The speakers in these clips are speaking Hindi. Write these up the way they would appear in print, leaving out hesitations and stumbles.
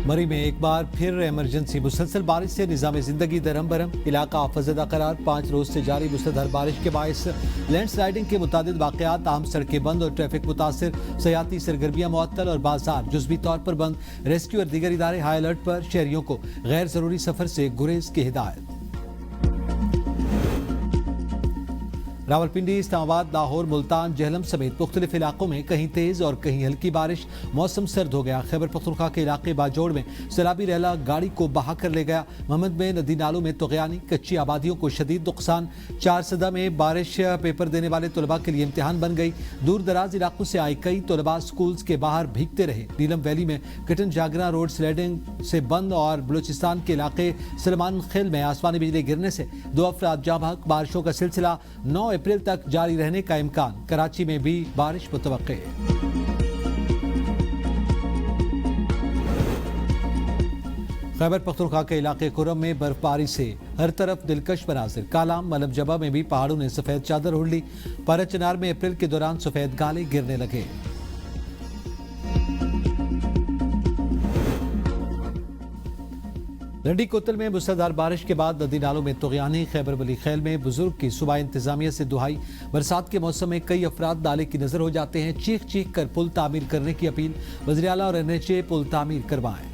मरी में एक बार फिर इमरजेंसी। मुसलसल बारिश से निज़ाम जिंदगी दरम बरम, इलाका आफतज़दा करार। 5 रोज से जारी मुसलधार बारिश के बायस लैंडस्लाइडिंग के मुतादिद वाक़यात, आम सड़कें बंद और ट्रैफिक मुतासिर। सयाती सरगर्मियाँ मुअत्तल और बाजार जुज़वी तौर पर बंद। रेस्क्यू और दीगर इदारे हाई अलर्ट पर। शहरियों को गैर ज़रूरी सफ़र से गुरेज की हिदायत। रावलपिंडी, इस्लामाबाद, लाहौर, मुल्तान, जहलम समेत मुख्तलिफ इलाकों में कहीं तेज और कहीं हल्की बारिश। मौसम सर्द हो गया। खैबर पख्तूनख्वा के इलाके बाजोड़ में सैलाबी रैला गाड़ी को बहा कर ले गया। महमद में नदी नालों में तुग़यानी, कच्ची आबादियों को शदीद नुकसान। 4 सदा में बारिश पेपर देने वाले तलबा के लिए इम्तिहान बन गई। दूर दराज इलाकों से आए कई तलबा स्कूल्स के बाहर भीगते रहे। नीलम वैली में कटन जागरा रोड स्लैडिंग से बंद और बलूचिस्तान के इलाके सलमान खेल में आसमानी बिजली गिरने से 2 अफराद जाँ बहक। बारिशों का सिलसिला 9 अप्रैल तक जारी रहने का इम्कान। कराची में भी बारिश मुतवक्के। खैबर पख्तूनख्वा के इलाके कुरम में बर्फबारी से हर तरफ दिलकश मनाजिर। कालाम, मलम जबा में भी पहाड़ों ने सफेद चादर ओढ़ ली। परचनार में अप्रैल के दौरान सफेद गाले गिरने लगे। रंडी कोतल में मूसलाधार बारिश के बाद नदी नालों में तुग़यानी। खैबर वली खैल में बुजुर्ग की सुबह इंतजामिया से दुहाई। बरसात के मौसम में कई अफराद नाले की नजर हो जाते हैं। चीख चीख कर पुल तामीर करने की अपील। वज़ीर आला और NHA पुल तामीर करवाएं।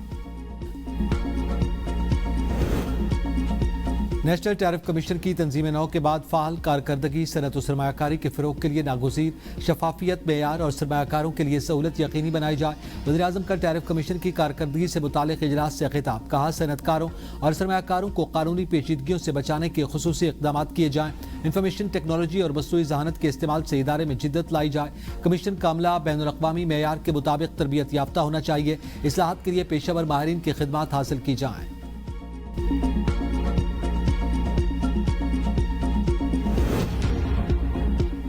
नेशनल टैरिफ कमीशन की तंजीम नौ के बाद फ़ाल कारकर्दगी। सनत और सरमायाकारी के फ़रोग़ के लिए नागुज़ीर शफाफियत, मेयार और सरमायाकारों के लिए सहूलत यकीनी बनाई जाए। वज़ीर-ए-आज़म का टैरिफ कमीशन की कारकर्दगी से मुतालिक इजलास से खिताब। कहा, सनतकारों और सरमायाकारों को कानूनी पेचीदगियों से बचाने के खुसूसी इक़दाम किए जाएँ। इंफॉर्मेशन टेक्नोलॉजी और मसनूई ज़हानत के इस्तेमाल से इदारे में जिद्दत लाई जाए। कमीशन का अमला बैनुल-अक़वामी मेयार के मुताबिक तरबियत याफ्ता होना चाहिए। इस्लाहात के लिए पेशावर माहिरीन की खिदमात हासिल की जाएँ।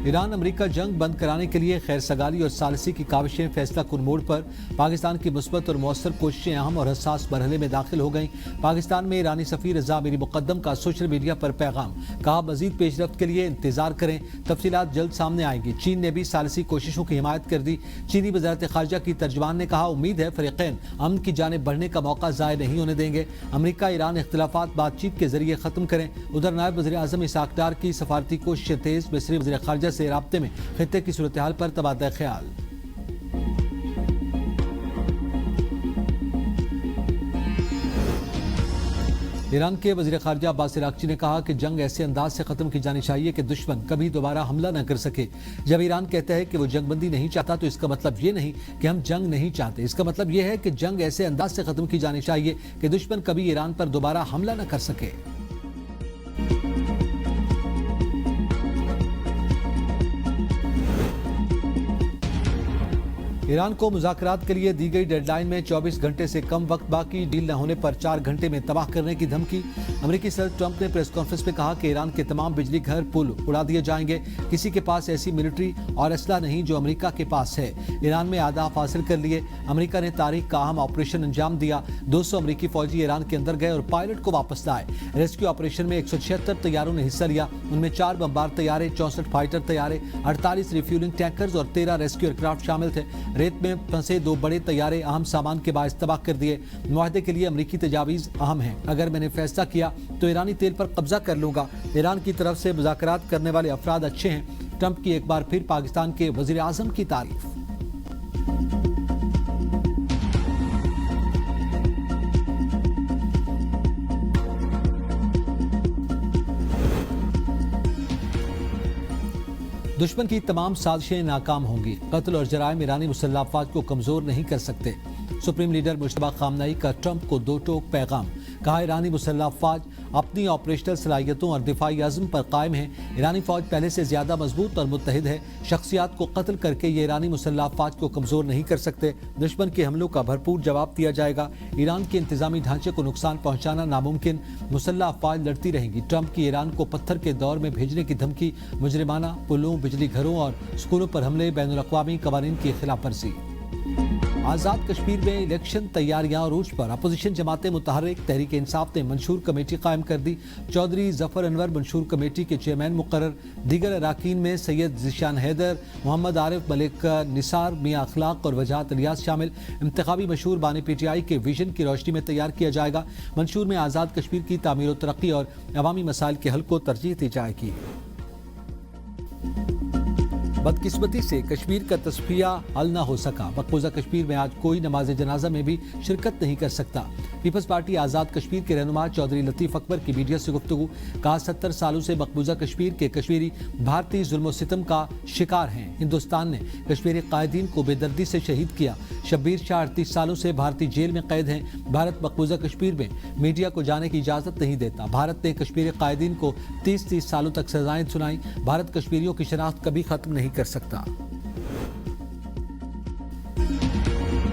ईरान अमेरिका जंग बंद कराने के लिए खैर सगाली और सालसी की काविशें फैसला कुन मोड़ पर। पाकिस्तान की मुस्बत और मौसर कोशिशें अहम और हसास मरहले में दाखिल हो गईं। पाकिस्तान में ईरानी सफ़ीर रज़ा मीरी मुक़द्दम का सोशल मीडिया पर पैगाम। कहा, मज़ीद पेशरफ्त के लिए इंतजार करें, तफसीलात जल्द सामने आएंगी। चीन ने भी सालसी कोशिशों की हिमायत कर दी। चीनी वज़ारत ख़ारजा की तर्जमान ने कहा, उम्मीद है फ़रीक़ैन अमन की जानिब बढ़ने का मौका ज़ाय नहीं होने देंगे। अमेरिका ईरान इख्तिलाफ़ात बातचीत के जरिए ख़त्म करें। उधर नायब वज़ीर आज़म इसहाक़ डार की सफारती कोशिशें तेज़। मिस्री वज़ीर ख़ारजा से राब्ते में खित्ते की सूरत हाल पर तबादला ख्याल। ईरान के वज़ीर ख़ारजा अब्बास इराक़ची ने कहा कि जंग ऐसे अंदाज से ख़त्म की जानी चाहिए कि दुश्मन कभी दोबारा हमला न कर सके। जब ईरान कहता है कि वो जंगबंदी नहीं चाहता तो इसका मतलब ये नहीं कि हम जंग नहीं चाहते। इसका मतलब ये है कि जंग ऐसे अंदाज से ख़त्म की जानी चाहिए कि दुश्मन कभी ईरान पर दोबारा हमला न कर सके। ईरान को मुज़ाकरात के लिए दी गई डेडलाइन में 24 घंटे से कम वक्त बाकी। डील न होने पर 4 घंटे में तबाह करने की धमकी। अमेरिकी सदर ट्रंप ने प्रेस कॉन्फ्रेंस में कहा कि ईरान के तमाम बिजली घर पुल उड़ा दिए जाएंगे। किसी के पास ऐसी मिलिट्री और असला नहीं जो अमेरिका के पास है। ईरान में अहदाफ हासिल कर लिए। अमेरिका ने तारीख का अहम ऑपरेशन अंजाम दिया। 200 अमेरिकी फौजी ईरान के अंदर गए और पायलट को वापस लाए। रेस्क्यू ऑपरेशन में 176 तैयारों ने हिस्सा लिया। उनमें 4 बमबार तैयारे, 64 फाइटर तैयारे, 48 रिफ्यूलिंग टैंकर्स और 13 रेस्क्यू एयरक्राफ्ट शामिल थे। रेत में फंसे 2 बड़े तैयारे अहम सामान के बायस तबाह कर दिए। मुआहदे के लिए अमरीकी तजावीज़ अहम हैं। अगर मैंने फैसला किया तो ईरानी तेल पर कब्जा कर लूंगा। ईरान की तरफ से मुज़ाकरात करने वाले अफराद अच्छे हैं। ट्रंप की एक बार फिर पाकिस्तान के वज़ीर आज़म की तारीफ। दुश्मन की तमाम साजिशें नाकाम होंगी। कत्ल और जराइम ईरानी मुसल्लह अफवाज को कमजोर नहीं कर सकते। सुप्रीम लीडर मुश्तबा खामनई का ट्रंप को 2 टोक पैगाम। कहा, ईरानी मुसल्लह अफवाज अपनी ऑपरेशनल सलाहियतों और दिफाई अज़्म पर कायम है। ईरानी फौज पहले से ज्यादा मजबूत और मुत्तहिद है। शख्सियात को कत्ल करके ये ईरानी मुसल्लह अफवाज को कमजोर नहीं कर सकते। दुश्मन के हमलों का भरपूर जवाब दिया जाएगा। ईरान के इंतजामी ढांचे को नुकसान पहुंचाना नामुमकिन। मुसल्लह अफवाज लड़ती रहेंगी। ट्रंप की ईरान को पत्थर के दौर में भेजने की धमकी। मुजरिमाना पुलों, बिजली घरों और स्कूलों पर हमले, बैनुल-अक़वामी कवानीन की खिलाफ वर्जी। आज़ाद कश्मीर में इलेक्शन तैयारियां अरूज पर। अपोजिशन जमातें मुतहर्रिक तहरीक इंसाफ ने मंशूर कमेटी कायम कर दी। चौधरी जफर अनवर मंशूर कमेटी के चेयरमैन मुकर्रर। दीगर अराकीन में सैयद ज़िशान हैदर, मोहम्मद आरिफ, मलिक निसार, मियां अखलाक और वजाहत इलियास शामिल। इंतखाबी मशहूर बानी PTI के विजन की रोशनी में तैयार किया जाएगा। मंशूर में आज़ाद कश्मीर की तामीर और तरक्की और अवामी मसाइल के हल को तरजीह दी जाएगी। बदकिस्मती से कश्मीर का तस्फिया हल न हो सका। मकबूजा कश्मीर में आज कोई नमाज जनाजा में भी शिरकत नहीं कर सकता। पीपल्स पार्टी आज़ाद कश्मीर के रहनुमा चौधरी लतीफ़ अकबर की मीडिया से गुफ्तगू। कहा 70 सालों से मकबूजा कश्मीर के कश्मीरी भारतीय जुल्म सितम का शिकार हैं। हिंदुस्तान ने कश्मीरी कायदीन को बेदर्दी से शहीद किया। शब्बीर शाह 38 सालों से भारतीय जेल में कैद हैं। भारत मकबूजा कश्मीर में मीडिया को जाने की इजाज़त नहीं देता। भारत ने कश्मीरी कायदीन को 30 सालों तक सजाएं सुनाई। भारत कश्मीरियों की शनाख्त कभी खत्म नहीं कर सकता।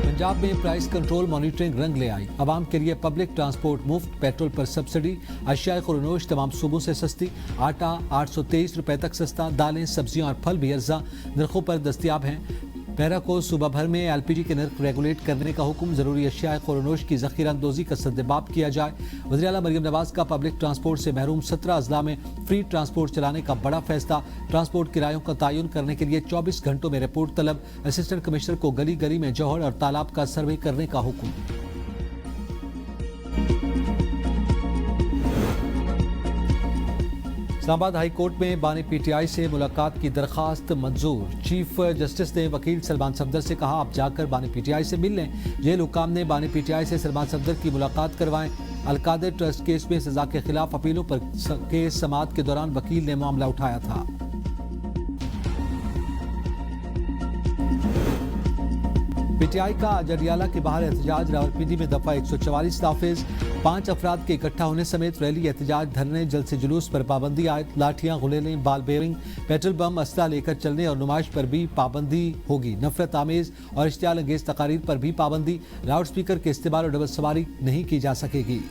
पंजाब में प्राइस कंट्रोल मॉनिटरिंग रंग ले आई। आवाम के लिए पब्लिक ट्रांसपोर्ट मुफ्त, पेट्रोल पर सब्सिडी, अशियाए खुरनोश तमाम सूबों से सस्ती, आटा 823 रुपए तक सस्ता, दालें, सब्जियां और फल भी अर्जा नरखों पर दस्तियाब हैं। पैरा को सूबा भर में LPG के नर्ख रेगुलेट करने का हुक्म। जरूरी अशियाए खुरनोश की ज़ख़ीरा अंदोज़ी का सद्देबाब किया जाए। वज़ीर आला मरियम नवाज का पब्लिक ट्रांसपोर्ट से महरूम 17 अजला में फ्री ट्रांसपोर्ट चलाने का बड़ा फैसला। ट्रांसपोर्ट किरायों का तयन करने के लिए 24 घंटों में रिपोर्ट तलब। असिस्टेंट कमिश्नर को गली गली में जौहर और तालाब का सर्वे करने का हुक्म। इस्लामाबाद हाई कोर्ट में बानी PTI से मुलाकात की दरखास्त मंजूर। चीफ जस्टिस ने वकील सलमान सफदर से कहा, आप जाकर बानी PTI से मिल लें। जेल हुकाम ने बानी PTI से सलमान सफदर की मुलाकात करवाएं। अलकादर ट्रस्ट केस में सजा के खिलाफ अपीलों पर केस समाअत के दौरान वकील ने मामला उठाया था। PTI का अजरियाला के बाहर एहतजाज। रावलपिंडी में दफा 144 नाफिज। 5 अफराद के इकट्ठा होने समेत रैली, एहतजाज, धरने, जलसे जुलूस पर पाबंदी आयद। लाठियां, गुलेलें, बाल बेरिंग, पेट्रोल बम, असला लेकर चलने और नुमाइश पर भी पाबंदी होगी। नफरत आमेज और इश्तियाल अंगेज तकारीर पर भी पाबंदी। लाउड स्पीकर के इस्तेमाल और डबल सवारी नहीं की जा सकेगी।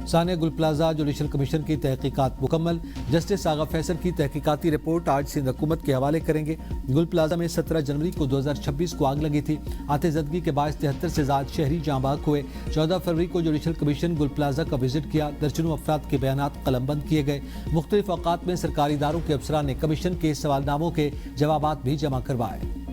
सानिया गुल प्लाजा जुडिशल कमीशन की तहकीकात मुकम्मल। जस्टिस आगा फैसल की तहकीकाती रिपोर्ट आज सिंध हुकूमत के हवाले करेंगे। गुल प्लाजा में 17 जनवरी को 2026 को आग लगी थी। आतिशज़दगी के बायस 73 से ज़्यादा शहरी जाँ बहक हुए। 14 फरवरी को जुडिशल कमीशन गुल प्लाजा का विजिट किया। दर्जनों अफराद के बयानात कलमबंद किए गए। मुख्तलिफ औकात में सरकारी इदारों के अफसरान ने कमीशन के सवालनामों के जवाबात भी जमा करवाए।